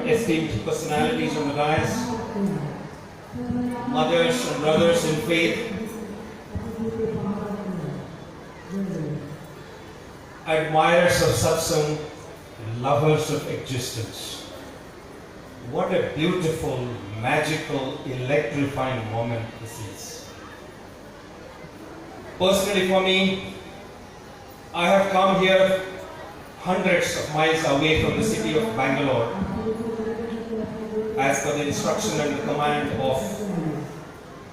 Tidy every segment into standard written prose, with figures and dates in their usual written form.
esteemed personalities on the dais, mothers and brothers in faith, admirers of satsang, lovers of existence. What a beautiful, magical, electrifying moment this is. Personally for me, I have come here hundreds of miles away from the city of Bangalore as per the instruction and the command of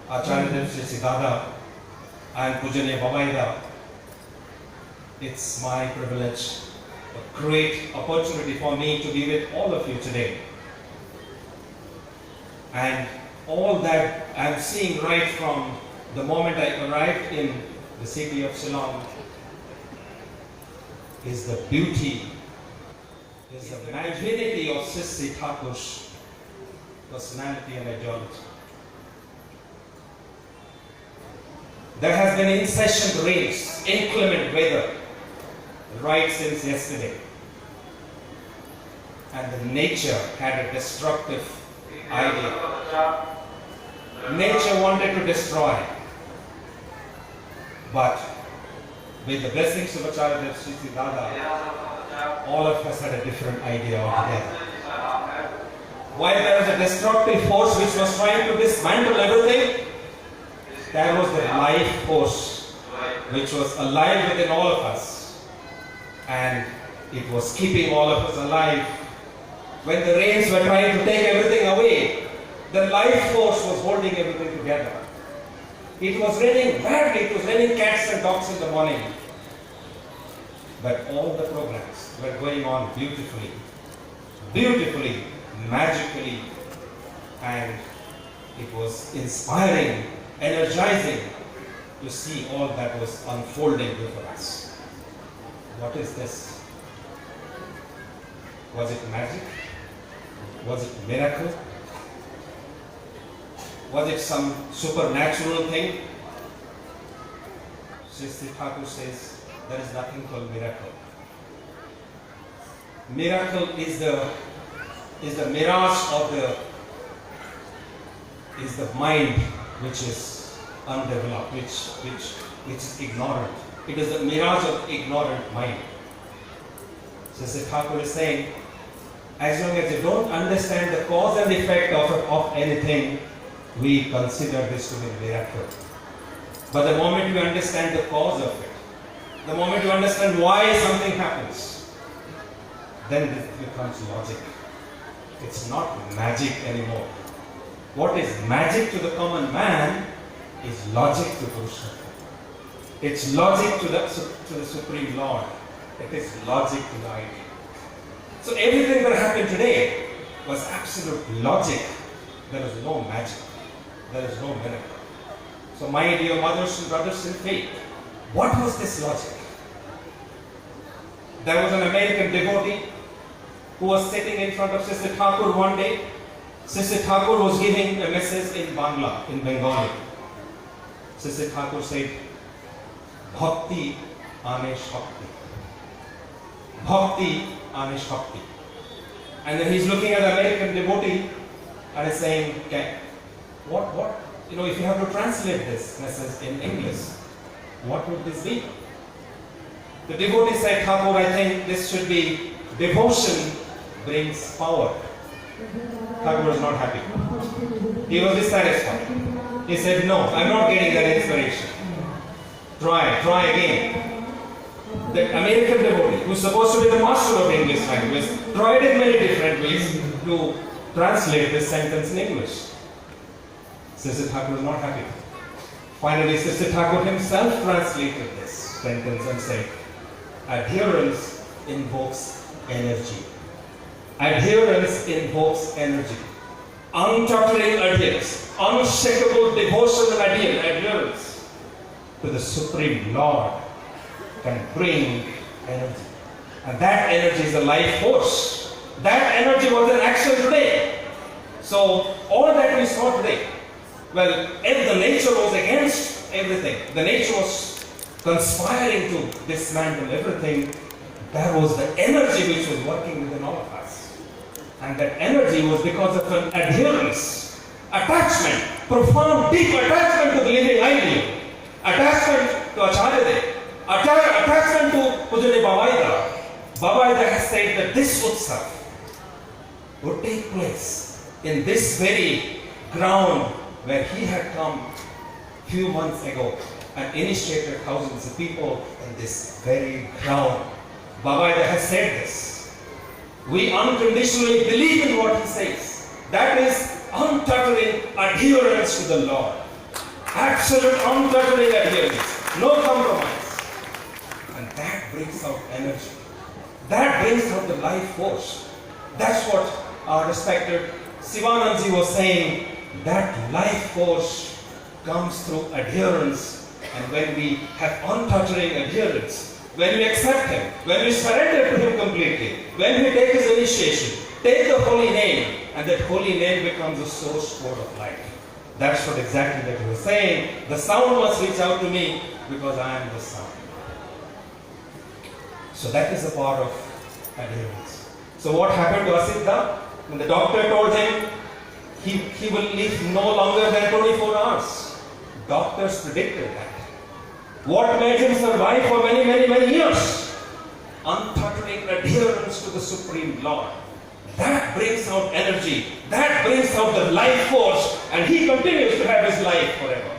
Acharya Sri Siddhada and Pujanya Babaida. It's my privilege, a great opportunity for me to be with all of you today. And all that I'm seeing right from the moment I arrived in the city of Shillong is the beauty, is the divinity of Sri Thakur's personality and ideology. There has been incessant rains, inclement weather, right since yesterday. And the nature had a destructive idea. Nature wanted to destroy. But with the blessings of Acharya Sri Siddhada, all of us had a different idea altogether. While there was a destructive force which was trying to dismantle everything, there was the life force which was alive within all of us. And it was keeping all of us alive. When the rains were trying to take everything away, the life force was holding everything together. It was raining badly, it was raining cats and dogs in the morning. But all the programs were going on beautifully, beautifully, magically, and it was inspiring, energizing to see all that was unfolding before us. What is this? Was it magic? Was it miracle? Was it some supernatural thing? Sri Thakur says there is nothing called miracle. Miracle is the mirage of the mind which is undeveloped, which is ignorant. It is the mirage of ignorant mind. So Sri Thakur is saying, as long as you don't understand the cause and effect of anything, we consider this to be a miracle. But the moment you understand the cause of it, the moment you understand why something happens, then it becomes logic. It's not magic anymore. What is magic to the common man is logic to Krishna. It's logic to the Supreme Lord. It is logic to the idea. So everything that happened today was absolute logic. There was no magic. There is no miracle. So my dear mothers and brothers in faith, what was this logic? There was an American devotee who was sitting in front of Sri Thakur one day. Sri Thakur was giving a message in Bangla, in Bengali. Sri Thakur said, Bhakti ane Shakti. Bhakti ane Shakti. And then he's looking at the American devotee and is saying, okay, what, if you have to translate this message in English, what would this be? The devotee said, Thakur, I think this should be devotion brings power. Thakur was not happy. He was dissatisfied. He said, no, I'm not getting that inspiration. Try again. The American devotee, who's supposed to be the master of English language, tried in many different ways to translate this sentence in English. Sri Thakur was not happy. Finally, Sri Thakur himself translated this sentence and said, adherence invokes energy. Adherence invokes energy. Untottering adherence, unshakable devotion and adherence to the Supreme Lord can bring energy. And that energy is a life force. That energy was in action today. So all that we saw today, well, if the nature was against everything, the nature was conspiring to dismantle everything, there was the energy which was working within all of us. And that energy was because of an adherence, attachment, profound, deep attachment to the living ideal, attachment to Acharya Dev, attachment to Pujane Babaida. Babaida has said that this Utsav would take place in this very ground where he had come few months ago and initiated thousands of people in this very ground. Babaida has said this. We unconditionally believe in what he says. That is untuttering adherence to the Lord. Absolute untuttering adherence. No compromise. And that brings out energy. That brings out the life force. That's what our respected Sivanandji was saying. That life force comes through adherence. And when we have untuttering adherence, when we accept him, when we surrender to him completely, when we take his initiation, take the holy name, and that holy name becomes a source code of life. That's what exactly that he was saying. The sound must reach out to me because I am the sound. So that is the power of adherence. So what happened to Asiddha? When the doctor told him he will live no longer than 24 hours. Doctors predicted that. What made him survive for many, many, many years? Untuttering adherence to the Supreme Lord. That brings out energy. That brings out the life force. And he continues to have his life forever.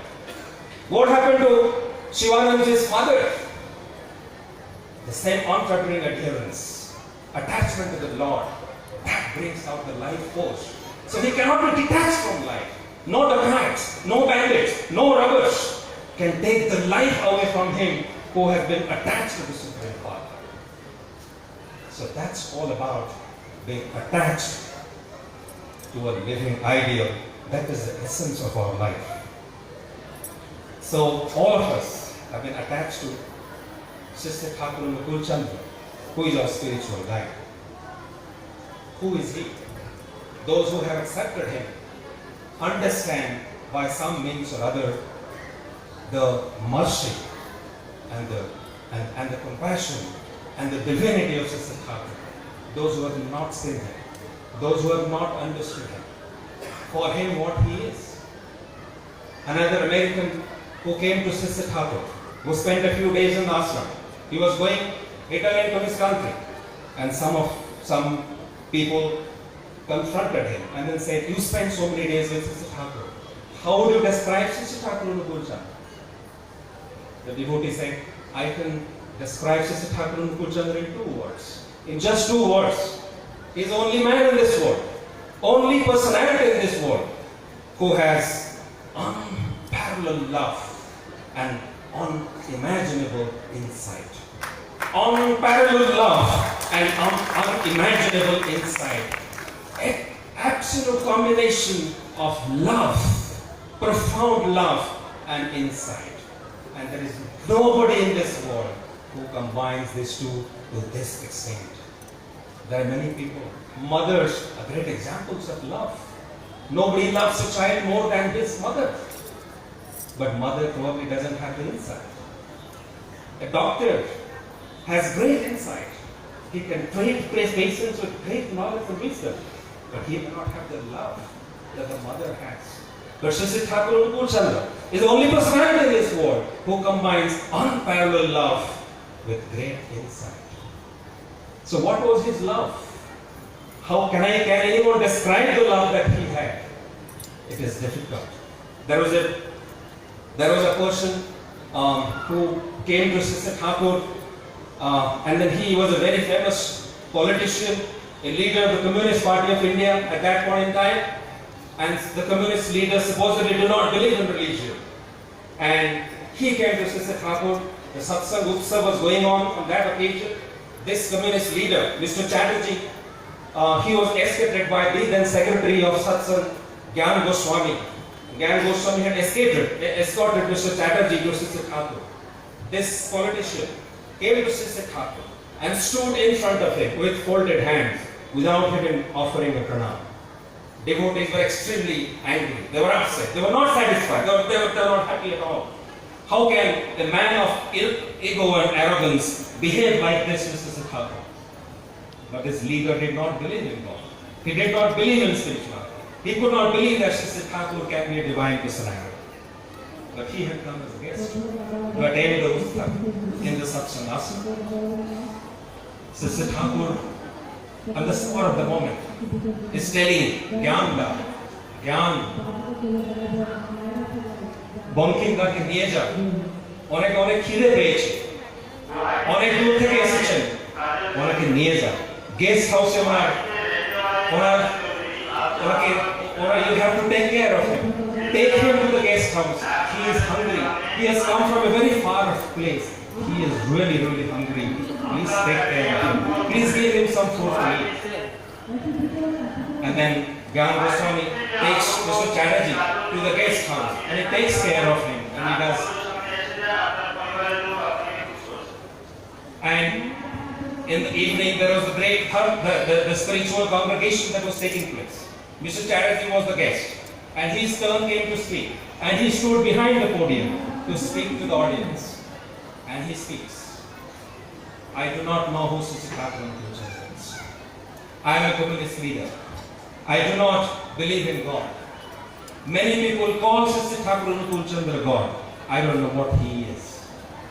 What happened to Shivananda's father? The same untuttering adherence. Attachment to the Lord. That brings out the life force. So he cannot be detached from life. No attacks, no bandits, no robbers can take the life away from him who has been attached to the Supreme Father. So that's all about being attached to a living ideal. That is the essence of our life. So all of us have been attached to Sister Thakur Mukul Chandra, who is our spiritual guide. Who is he? Those who have accepted him understand by some means or other the mercy and the compassion and the divinity of Sister Thakur. Those who have not seen him, those who have not understood him, for him what he is. Another American who came to Sister Thakur, who spent a few days in the ashram, he was going returning to his country, and some people confronted him and then said, "You spent so many days with Sister Thakur. How would you describe Sister Thakur Nukul Chandra?" The devotee said, "I can describe Sister Thakur Nukul Chandra in 2 words. In just 2 words. He is the only man in this world, only personality in this world who has unparalleled love and unimaginable insight. Unparalleled love and unimaginable insight. An absolute combination of love, profound love and insight. And there is nobody in this world who combines these two to this extent. There are many people. Mothers are great examples of love. Nobody loves a child more than his mother. But mother probably doesn't have the insight. A doctor has great insight. He can treat patients with great knowledge and wisdom. But he cannot have the love that the mother has. But Sister Thakur Nukul Chandra is the only personality in this world who combines unparalleled love with great insight. So what was his love? How can anyone describe the love that he had? It is difficult. There was a person who came to Sister Thakur, and then he was a very famous politician, a leader of the Communist Party of India at that point in time. And the communist leaders supposedly do not believe in religion. And he came to Sister Thakur. The satsang utsav was going on that occasion. This communist leader, Mr. Chatterjee, he was escorted by the then secretary of satsang, Gyan Goswami. Gyan Goswami had escorted Mr. Chatterjee to Sister Thakur. This politician came to Sister Thakur and stood in front of him with folded hands without even offering a pranam. Devotees were extremely angry. They were upset. They were not satisfied. They were not happy at all. How can a man of ego and arrogance behave like this to Sister Thakur? But this leader did not believe in God. He did not believe in spirituality. He could not believe that Sister Thakur can be a divine personality. But he had come as a guest to attend the Ustav in the Satsang Ashram. Sister Thakur, on the spur of the moment, is telling Gyan, Bonking ka ke niye ja. Onek khide peyeche. Onek dur theke esechen. Onake niye ja. Guest house e you have to take care of him. Take him to the guest house. He is hungry. He has come from a very far off place. He is really, really hungry. Please take care of him. Please give him some food to eat. And then Gyan Goswami takes Mr. Chatterjee to the guest house and he takes care of him. And he does. And in the evening there was a great the spiritual congregation that was taking place. Mr. Chatterjee was the guest. And his turn came to speak. And he stood behind the podium to speak to the audience. And he speaks. I do not know who Sister Thakur is. I am a communist leader. I do not believe in God. Many people call Sister Thakur Chandra God. I don't know what he is.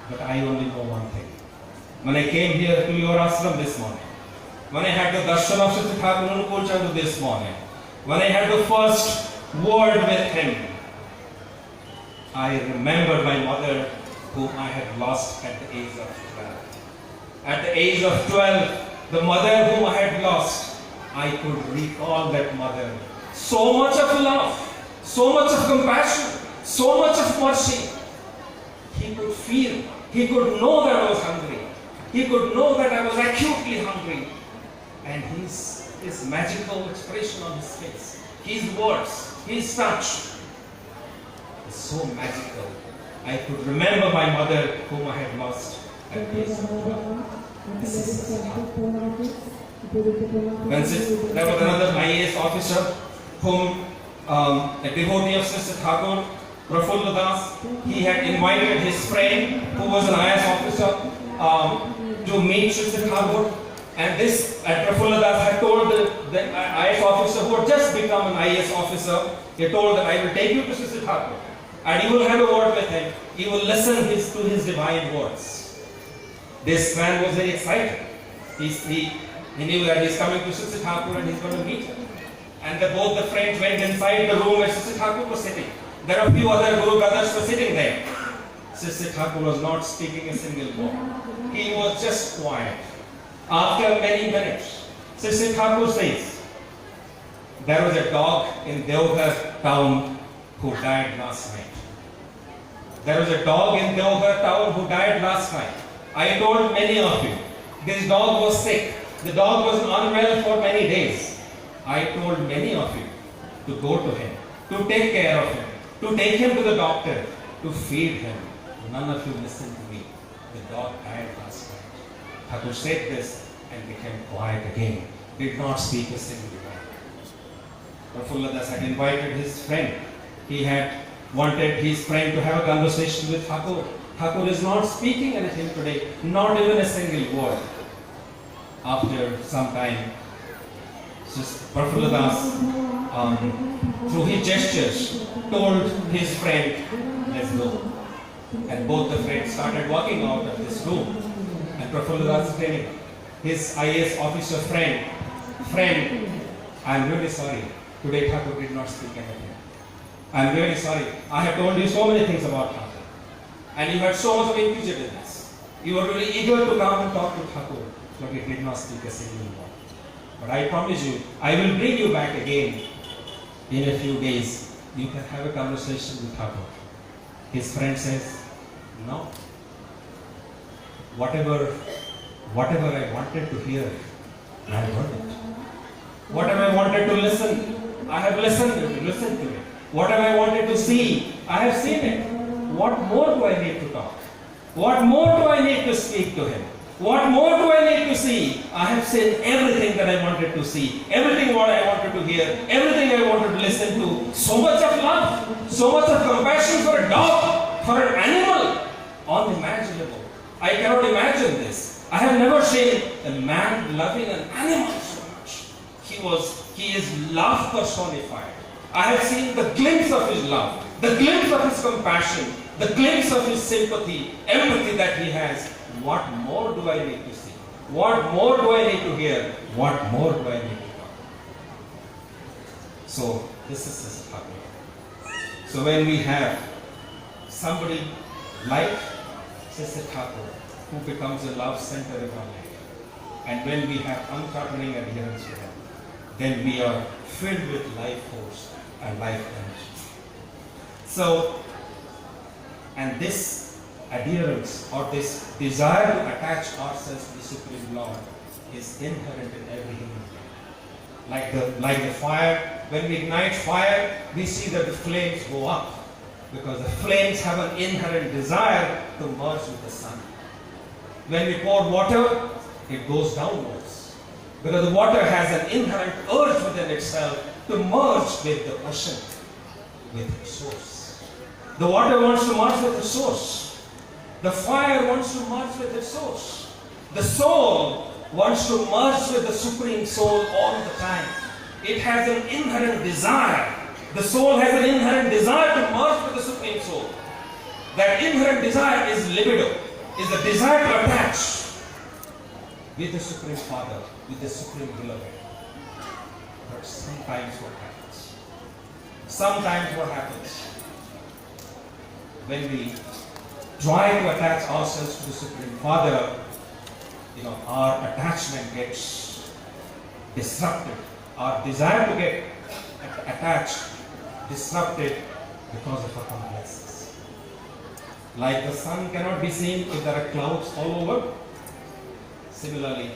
But I only know one thing. When I came here to your ashram this morning, when I had the darshan of Sister Thakur Chandra this morning, when I had the first word with him, I remembered my mother whom I had lost at the age of 12. At the age of 12, the mother whom I had lost, I could recall that mother. So much of love, so much of compassion, so much of mercy. He could feel, he could know that I was hungry. He could know that I was acutely hungry. And his magical expression on his face, his words, his touch is so magical. I could remember my mother whom I had lost at the age of 12. This is Sister Thakur. There was another IAS officer whom a devotee of Sister Thakur, Prafulla Das, he had invited his friend who was an IAS officer to meet Sister Thakur. And this Prafulla Das had told the IAS officer who had just become an IAS officer, he told that I will take you to Sister Thakur and you will have a word with him. You will listen to his divine words. This man was very excited. He knew that he's coming to Sister Thakur and he's going to meet her. And both the friends went inside the room where Sister Thakur was sitting. There are a few other Guru brothers were sitting there. Sister Thakur was not speaking a single word. He was just quiet. After many minutes, Sister Thakur says, there was a dog in Deoghar town who died last night. There was a dog in Deoghar town who died last night. I told many of you, this dog was sick. The dog was unwell for many days. I told many of you to go to him, to take care of him, to take him to the doctor, to feed him. None of you listened to me. The dog died last night. Thakur said this and became quiet again. Did not speak a single word. Prafulla Das had invited his friend. He had wanted his friend to have a conversation with Thakur. Thakur is not speaking anything today, not even a single word. After some time, Prafulla Das, through his gestures, told his friend, let's go. And both the friends started walking out of this room. And Prafulla Das telling his IAS officer friend, I'm really sorry. Today Thakur did not speak anything. I'm really sorry. I have told you so many things about Thakur. And you had so much of inquisitiveness. You were really eager to come and talk to Thakur, but he did not speak a single word. But I promise you, I will bring you back again in a few days. You can have a conversation with Thakur. His friend says, no. Whatever I wanted to hear, I have heard it. Whatever I wanted to listen, I have listened to it. Whatever I wanted to see, I have seen it. What more do I need to talk? What more do I need to speak to him? What more do I need to see? I have seen everything that I wanted to see, everything what I wanted to hear, everything I wanted to listen to. So much of love, so much of compassion for a dog, for an animal, unimaginable. I cannot imagine this. I have never seen a man loving an animal so much. he is love personified. I have seen the glimpse of his love, the glimpse of his compassion, the glimpse of his sympathy, empathy that he has. What more do I need to see? What more do I need to hear? What more do I need to talk? So this is his heart. So when we have somebody like Sister Thakur, who becomes a love center in our life, and when we have uncoupling adherence to him, then we are filled with life force and life energy. So, and this adherence or this desire to attach ourselves to the Supreme Lord is inherent in every human being. Like the fire, when we ignite fire, we see that the flames go up because the flames have an inherent desire to merge with the sun. When we pour water, it goes downwards because the water has an inherent urge within itself to merge with the ocean, with its source. The water wants to merge with the source. The fire wants to merge with its source. The soul wants to merge with the Supreme Soul all the time. It has an inherent desire. The soul has an inherent desire to merge with the Supreme Soul. That inherent desire is libido, is the desire to attach with the Supreme Father, with the Supreme Beloved. But sometimes what happens when we try to attach ourselves to the Supreme Father, our attachment gets disrupted. Our desire to get attached, disrupted because of our complexes. Like the sun cannot be seen if there are clouds all over. Similarly,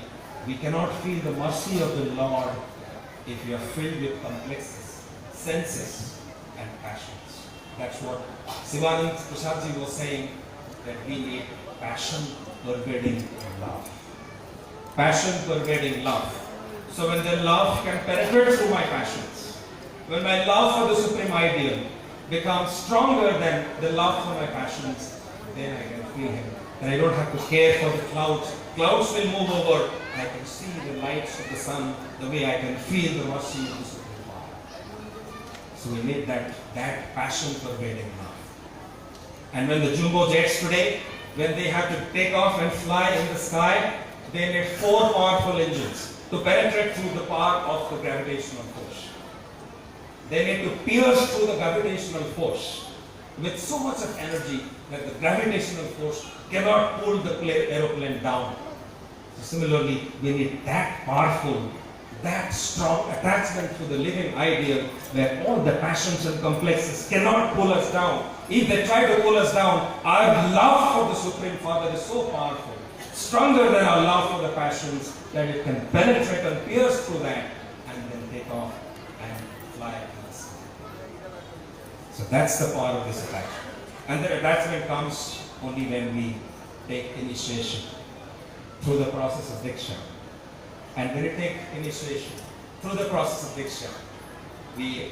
we cannot feel the mercy of the Lord if we are filled with complexes, senses, and passions. That's what Sivanand Prasadji was saying, that we need passion pervading love. Passion pervading love. So when the love can penetrate through my passions, when my love for the Supreme Ideal becomes stronger than the love for my passions, then I can feel Him. And I don't have to care for the clouds. Clouds will move over. I can see the lights of the sun the way I can feel the mercy of the Supreme Father. So we need that passion pervading love. And when the jumbo jets today, when they have to take off and fly in the sky, they need 4 powerful engines to penetrate through the power of the gravitational force. They need to pierce through the gravitational force with so much of energy that the gravitational force cannot pull the aeroplane down. So similarly, we need that powerful, that strong attachment to the living ideal where all the passions and complexes cannot pull us down. If they try to pull us down, our love for the Supreme Father is so powerful, stronger than our love for the passions, that it can penetrate and pierce through that and then take off and fly to the sky. So that's the power of this attachment. And the attachment comes only when we take initiation through the process of Diksha. And when we take initiation through the process of Diksha, we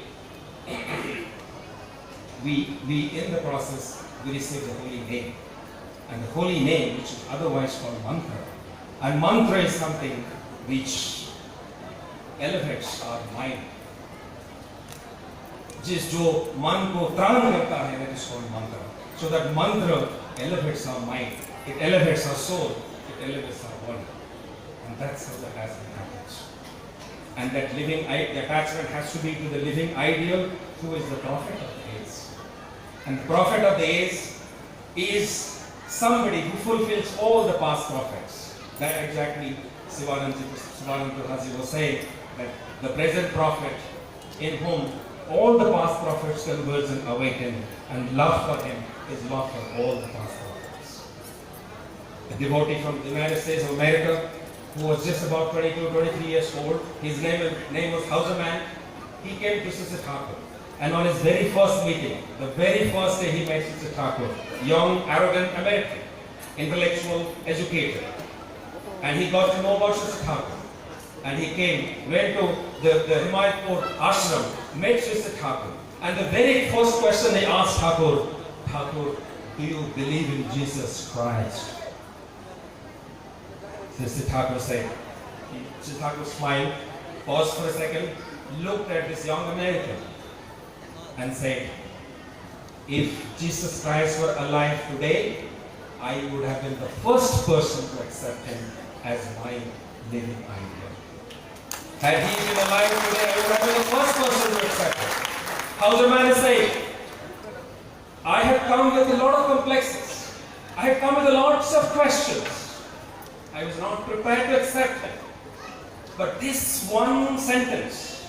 in the process, we receive the holy name. And the holy name, which is otherwise called mantra. And mantra is something which elevates our mind. जिस जो मन को त्राण करता है, that is called mantra. So that mantra elevates our mind, it elevates our soul, it elevates our body. And that's how the attachment happens. And that living attachment has to be to the living ideal, who is the prophet of the age. And the prophet of the age is somebody who fulfills all the past prophets. That exactly Sivanand Prasadji was saying, that the present prophet in whom all the past prophets converge and awaken, and love for him is love for all the past prophets. A devotee from the United States of America who was just about 22, 23 years old, his name was Hauserman. He came to Sister Thakur. And on his very first meeting, the very first day he met Sister Thakur, young, arrogant American, intellectual, educated. And he got to know about Sister Thakur. And he came, went to the Himayatpur ashram, met Sister Thakur. And the very first question they asked Thakur, Thakur, do you believe in Jesus Christ? Sister Thakur said, Sister Thakur smiled paused for a second, looked at this young American and said, if Jesus Christ were alive today, I would have been the first person to accept him as my living idol. Had he been alive today, I would have been the first person to accept him. How the man is saying, I have come with a lot of complexes. I have come with lots of questions. I was not prepared to accept him. But this one sentence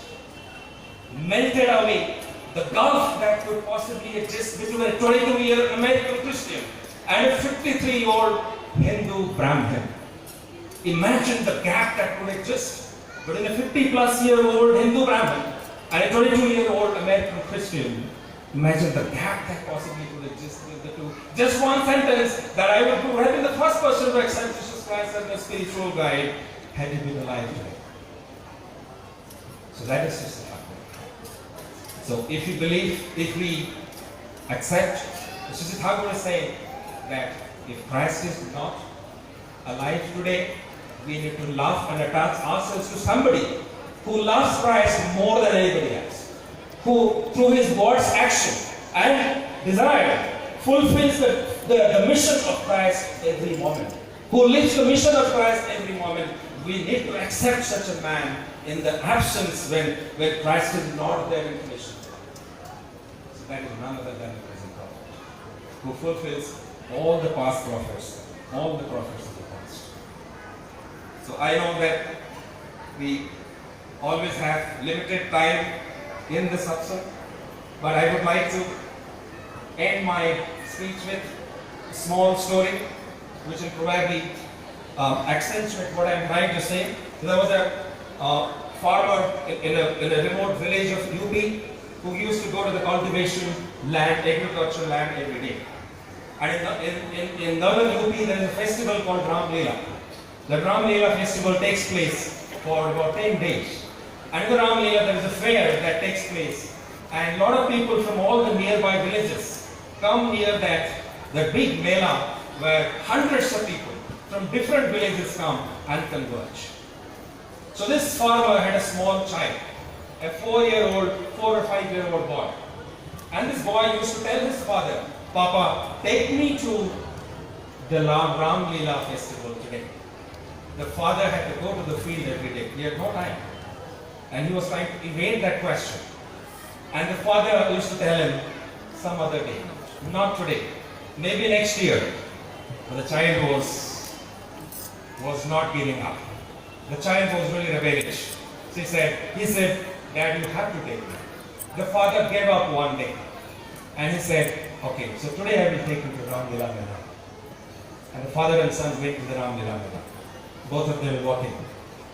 melted away the gulf that could possibly exist between a 22-year American Christian and a 53-year-old Hindu Brahmin. Imagine the gap that could exist between a 50-plus-year-old Hindu Brahmin and a 22-year-old American Christian. Imagine the gap that possibly could exist between the two. Just one sentence that I would have been the first person to accept Jesus Christ as my spiritual guide had he been alive today. So that is just the fact. So if you believe, if we accept, Sister Thakur is saying that if Christ is not alive today, we need to love and attach ourselves to somebody who loves Christ more than anybody else, who through his word's action and desire fulfills the mission of Christ every moment, who lives the mission of Christ every moment. We need to accept such a man in the absence when Christ is not there in mission. So that is none other than the present prophet, who fulfills all the past prophets, all the prophets of the past. So I know that we always have limited time in this satsang, but I would like to end my speech with a small story which will probably accentuate what I am trying to say. So there was a farmer in a remote village of UP who used to go to the cultivation land, agricultural land every day. And in northern UP there is a festival called Ram Leela. The Ram Leela festival takes place for about 10 days. And in the Ram Leela there is a fair that takes place. And a lot of people from all the nearby villages come near the big Mela where hundreds of people from different villages come and converge. So this farmer had a small child, a 4 or 5 year old boy. And this boy used to tell his father, Papa, take me to the Ram Leela festival today. The father had to go to the field every day. He had no time. And he was trying to evade that question. And the father used to tell him, some other day, not today, maybe next year. But the child was not giving up. The child was really rebellious. So he said, Dad, you have to take me. The father gave up one day. And he said, okay, so today I will take you to Ram Leela Mela. And the father and son went to the Ram Leela Mela. Both of them were walking.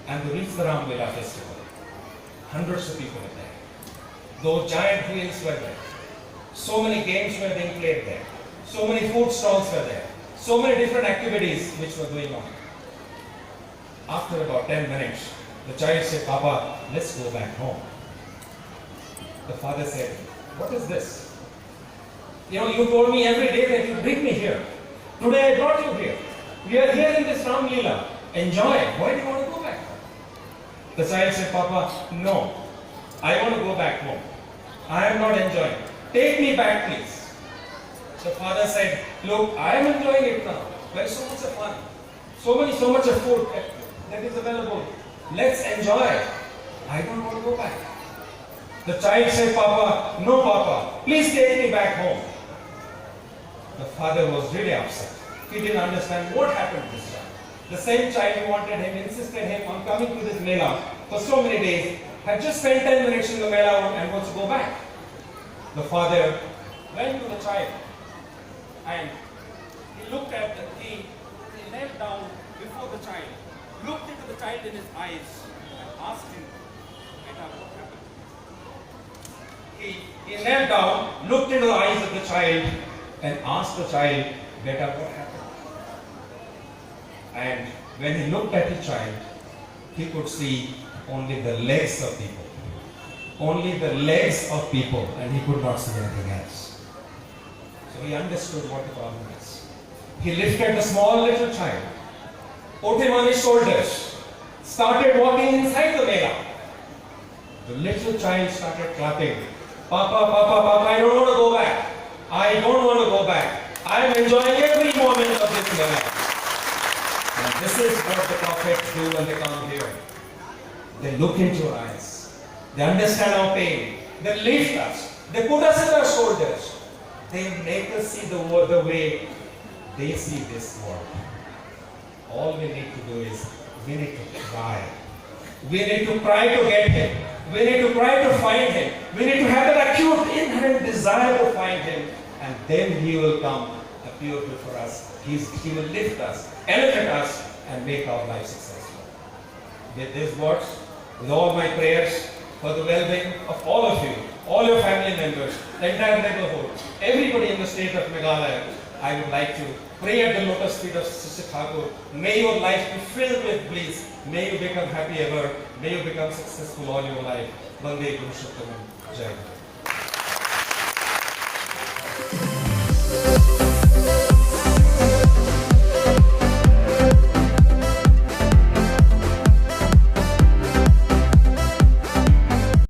And they reached the Ram Leela festival. Hundreds of people were there. Those giant wheels were there. So many games were being played there. So many food stalls were there. So many different activities which were going on. After about 10 minutes, the child said, Papa, let's go back home. The father said, what is this? You told me every day that you bring me here. Today I brought you here. We are here in this Ram Leela. Enjoy. Why do you want to go back home? The child said, Papa, no. I want to go back home. I am not enjoying. Take me back, please. The father said, look, I am enjoying it now. There is so much of fun. So much of food that is available. Let's enjoy it. I don't want to go back. The child said, Papa, no Papa, please take me back home. The father was really upset. He didn't understand what happened to this child. The same child who wanted him, insisted him on coming to this Mela for so many days, had just spent 10 minutes in the Mela and wants to go back. The father went to the child and he looked at he knelt down before the child, looked into the child in his eyes and asked him, Beta, what happened? He knelt down, looked into the eyes of the child and asked the child, Beta, what happened? And when he looked at the child, he could see only the legs of people. Only the legs of people, and he could not see anything else. So he understood what the problem is. He lifted the small little child, put him on his shoulders, started walking inside the Mela, The little child started clapping. Papa, Papa, Papa, I don't want to go back. I don't want to go back. I am enjoying every moment of this life. And this is what the prophets do when they come here. They look into our eyes. They understand our pain. They lift us. They put us in their shoulders. They make us see the world the way they see this world. All we need to do is we need to cry. We need to cry to get Him. We need to cry to find Him. We need to have that acute, inherent desire to find Him. And then He will come, appear before us. He will lift us, elevate us, and make our life successful. With these words, with all my prayers for the well-being of all of you, all your family members, the entire neighborhood, everybody in the state of Meghalaya, I would like to pray at the lotus feet of Sister Thakur. May your life be filled with bliss. May you become happy ever. May you become successful all your life. Vande Guru Shukram. Jai.